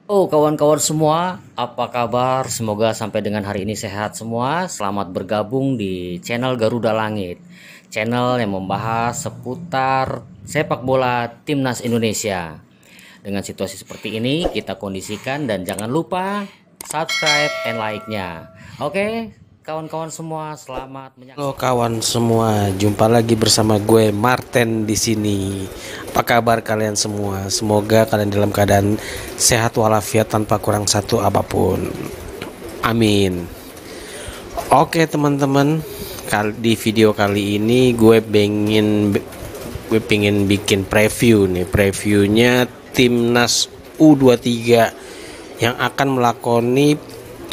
Oh, kawan-kawan semua, apa kabar? Semoga sampai dengan hari ini sehat semua. Selamat bergabung di channel Garuda Langit, channel yang membahas seputar sepak bola Timnas Indonesia. Dengan situasi seperti ini, kita kondisikan dan jangan lupa subscribe and like-nya. Oke, kawan-kawan semua, selamat menyaksikan. Halo kawan semua, jumpa lagi bersama gue Martin di sini. Apa kabar kalian semua? Semoga kalian dalam keadaan sehat walafiat tanpa kurang satu apapun. Amin. Oke teman-teman, di video kali ini gue pengen bikin preview nih, previewnya Timnas U23 yang akan melakoni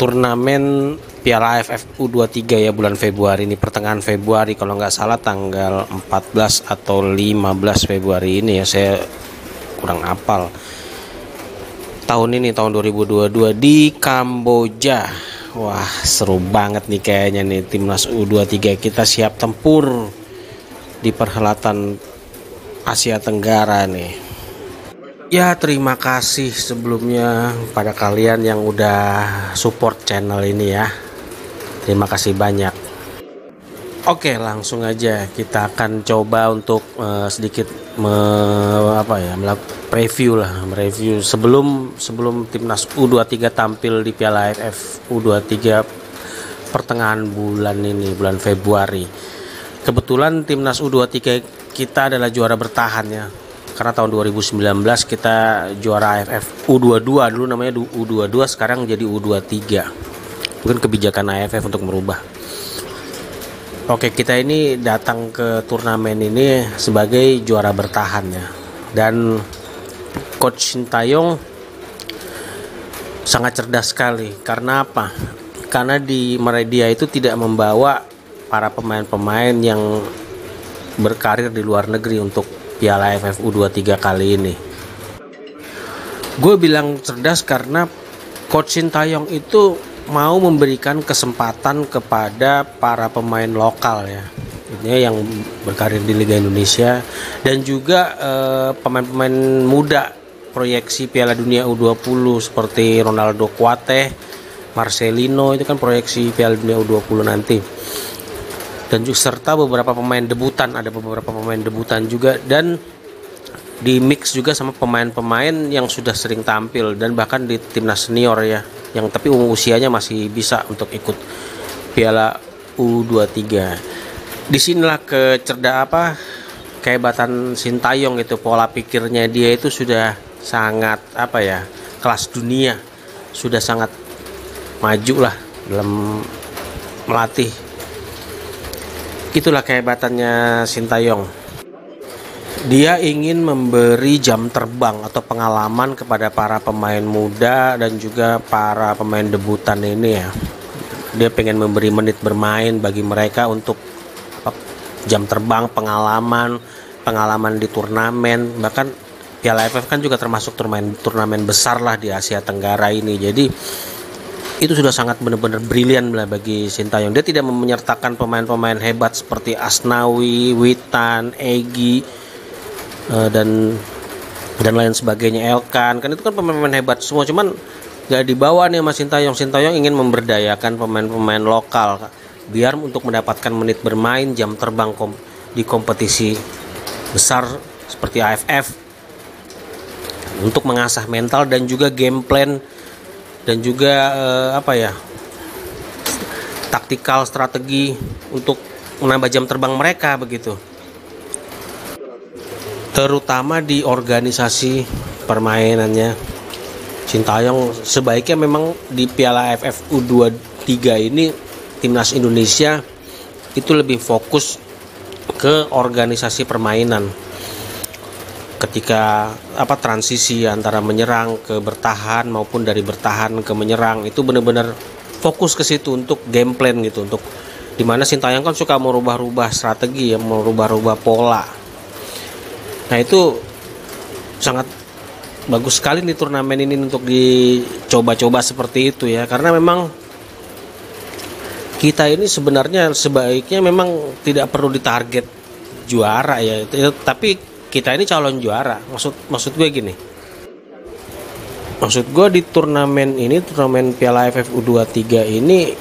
turnamen Piala AFF U23 ya bulan Februari ini, pertengahan Februari kalau nggak salah tanggal 14 atau 15 Februari ini ya, saya kurang hafal. Tahun ini tahun 2022 di Kamboja. Wah, seru banget nih kayaknya nih Timnas U23 kita siap tempur di perhelatan Asia Tenggara nih. Ya, terima kasih sebelumnya pada kalian yang udah support channel ini ya. Terima kasih banyak. Oke, langsung aja kita akan coba untuk sedikit melakukan preview sebelum Timnas U23 tampil di Piala AFF U23 pertengahan bulan ini, bulan Februari. Kebetulan Timnas U23 kita adalah juara bertahan ya. Karena tahun 2019 kita juara AFF U22, dulu namanya U22, sekarang jadi U23. Mungkin kebijakan AFF untuk merubah. Oke, kita ini datang ke turnamen ini sebagai juara bertahan ya. Dan Coach Sintayong sangat cerdas sekali. Karena apa? Karena di media itu tidak membawa para pemain-pemain yang berkarir di luar negeri untuk Piala AFF U23 kali ini. Gue bilang cerdas karena Coach Sintayong itu mau memberikan kesempatan kepada para pemain lokal ya, ini yang berkarir di Liga Indonesia, dan juga pemain-pemain muda proyeksi Piala Dunia U20 seperti Ronaldo Kuate, Marcelino, itu kan proyeksi Piala Dunia U20 nanti. Dan juga serta beberapa pemain debutan, ada beberapa pemain debutan juga, dan di mix juga sama pemain-pemain yang sudah sering tampil dan bahkan di timnas senior ya, yang tapi usianya masih bisa untuk ikut Piala U23. Disinilah kehebatan Sintayong itu, pola pikirnya dia itu sudah sangat kelas dunia, sudah sangat maju lah dalam melatih. Itulah kehebatannya Sintayong. Dia ingin memberi jam terbang atau pengalaman kepada para pemain muda dan juga para pemain debutan ini ya. Dia pengen memberi menit bermain bagi mereka untuk jam terbang, pengalaman di turnamen. Bahkan Piala AFF kan juga termasuk turnamen besar lah di Asia Tenggara ini. Jadi itu sudah sangat benar-benar brilian lah bagi Sintayong. Dia tidak menyertakan pemain-pemain hebat seperti Asnawi, Witan, Egy, dan lain sebagainya, Elkan. Kan itu kan pemain-pemain hebat semua, cuman gak dibawa nih sama Sintayong. Sintayong ingin memberdayakan pemain-pemain lokal biar untuk mendapatkan menit bermain, jam terbang di kompetisi besar seperti AFF, untuk mengasah mental dan juga game plan dan juga taktikal strategi untuk menambah jam terbang mereka begitu. Terutama di organisasi permainannya, Sintayong sebaiknya memang di Piala AFF U23 ini Timnas Indonesia itu lebih fokus ke organisasi permainan. Ketika transisi antara menyerang ke bertahan maupun dari bertahan ke menyerang, itu benar-benar fokus ke situ untuk game plan gitu, untuk dimana Sintayong kan suka merubah-rubah strategi ya, merubah-rubah pola. Nah, itu sangat bagus sekali nih turnamen ini untuk dicoba-coba seperti itu ya, karena memang kita ini sebaiknya memang tidak perlu ditarget juara ya, tapi kita ini calon juara. Maksud gue gini, Maksud gue di turnamen ini, turnamen Piala AFF U23 ini,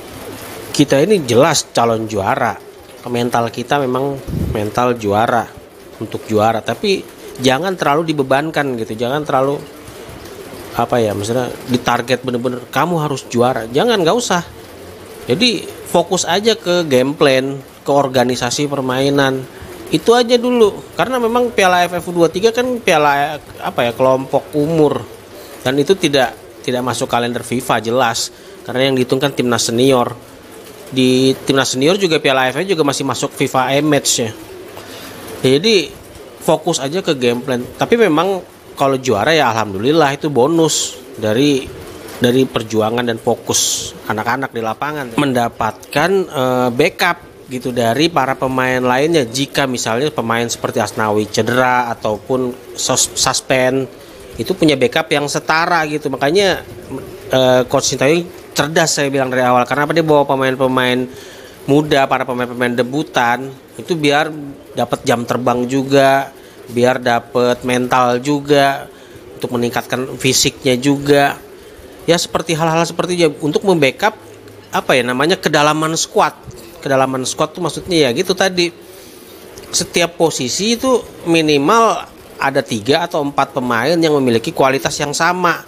kita ini jelas calon juara. Mental kita memang mental juara, untuk juara. Tapi jangan terlalu dibebankan gitu, jangan terlalu misalnya ditarget bener-bener kamu harus juara. Jangan, nggak usah. Jadi fokus aja ke game plan, ke organisasi permainan. Itu aja dulu. Karena memang Piala AFF U23 kan piala kelompok umur. Dan itu tidak masuk kalender FIFA, jelas. Karena yang dihitung kan timnas senior. Di timnas senior juga Piala AFF juga masih masuk FIFA A-Match ya. Jadi fokus aja ke game plan. Tapi memang kalau juara ya alhamdulillah, itu bonus dari perjuangan dan fokus anak-anak di lapangan. Mendapatkan backup gitu dari para pemain lainnya. Jika misalnya pemain seperti Asnawi cedera ataupun suspend, itu punya backup yang setara gitu. Makanya Coach Sintayong cerdas, saya bilang dari awal. Karena dia bawa pemain-pemain muda, para pemain-pemain debutan itu biar dapat jam terbang juga, biar dapat mental juga, untuk meningkatkan fisiknya juga. Ya seperti hal-hal seperti itu untuk membackup kedalaman squad. Kedalaman squad tuh maksudnya ya gitu tadi. Setiap posisi itu minimal ada 3 atau 4 pemain yang memiliki kualitas yang sama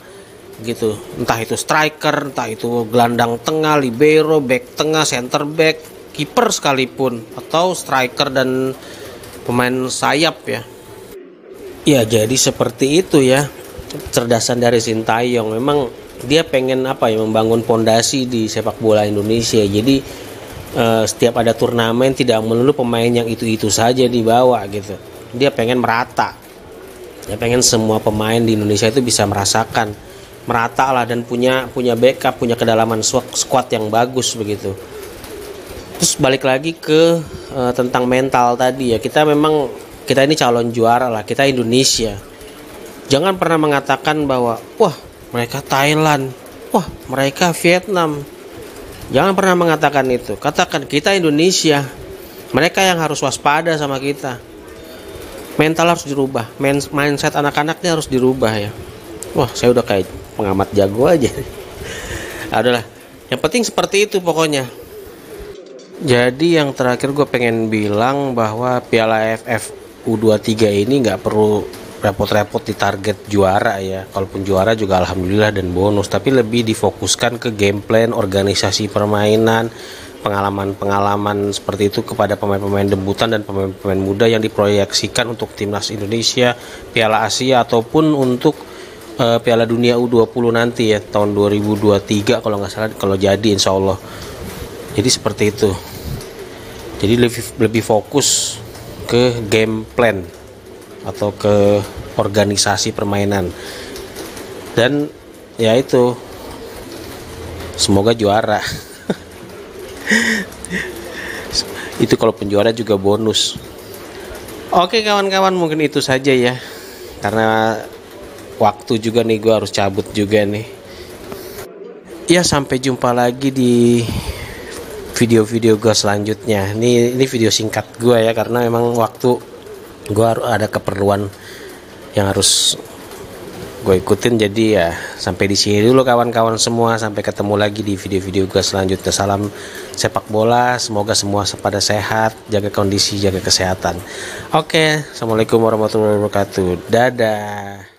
gitu. Entah itu striker, entah itu gelandang tengah, libero, back tengah, center back, kiper sekalipun, atau striker dan pemain sayap ya. Ya jadi seperti itu ya. Cerdasan dari Sintayong. Memang dia pengen membangun pondasi di sepak bola Indonesia. Jadi setiap ada turnamen tidak melulu pemain yang itu-itu saja dibawa gitu. Dia pengen merata. Ya pengen semua pemain di Indonesia itu bisa merasakan merata lah, dan punya backup, punya kedalaman squad yang bagus begitu. Terus balik lagi ke tentang mental tadi ya. Kita ini calon juara lah, kita Indonesia. Jangan pernah mengatakan bahwa wah mereka Thailand, wah mereka Vietnam. Jangan pernah mengatakan itu. Katakan kita Indonesia. Mereka yang harus waspada sama kita. Mental harus dirubah, mindset anak-anaknya harus dirubah ya. Wah, saya udah kayak pengamat jago aja. Adalah, yang penting seperti itu pokoknya. Jadi yang terakhir gue pengen bilang bahwa Piala AFF U23 ini nggak perlu repot-repot ditarget juara ya. Kalaupun juara juga alhamdulillah dan bonus, tapi lebih difokuskan ke game plan, organisasi permainan, pengalaman seperti itu kepada pemain-pemain debutan dan pemain-pemain muda yang diproyeksikan untuk timnas Indonesia, Piala Asia ataupun untuk Piala Dunia U20 nanti ya tahun 2023 kalau nggak salah, kalau jadi insya Allah. Jadi seperti itu. Jadi lebih fokus ke game plan atau ke organisasi permainan. Dan ya itu, semoga juara. Itu kalau penjuara juga bonus. Oke kawan-kawan, mungkin itu saja ya. Karena waktu juga nih, gue harus cabut juga nih. Ya sampai jumpa lagi di video-video gue selanjutnya. Ini video singkat gue ya, karena memang waktu gue ada keperluan yang harus gue ikutin. Jadi ya sampai di sini dulu kawan-kawan semua. Sampai ketemu lagi di video-video gue selanjutnya. Salam sepak bola, semoga semua pada sehat, jaga kondisi, jaga kesehatan. Oke, assalamualaikum warahmatullahi wabarakatuh. Dadah.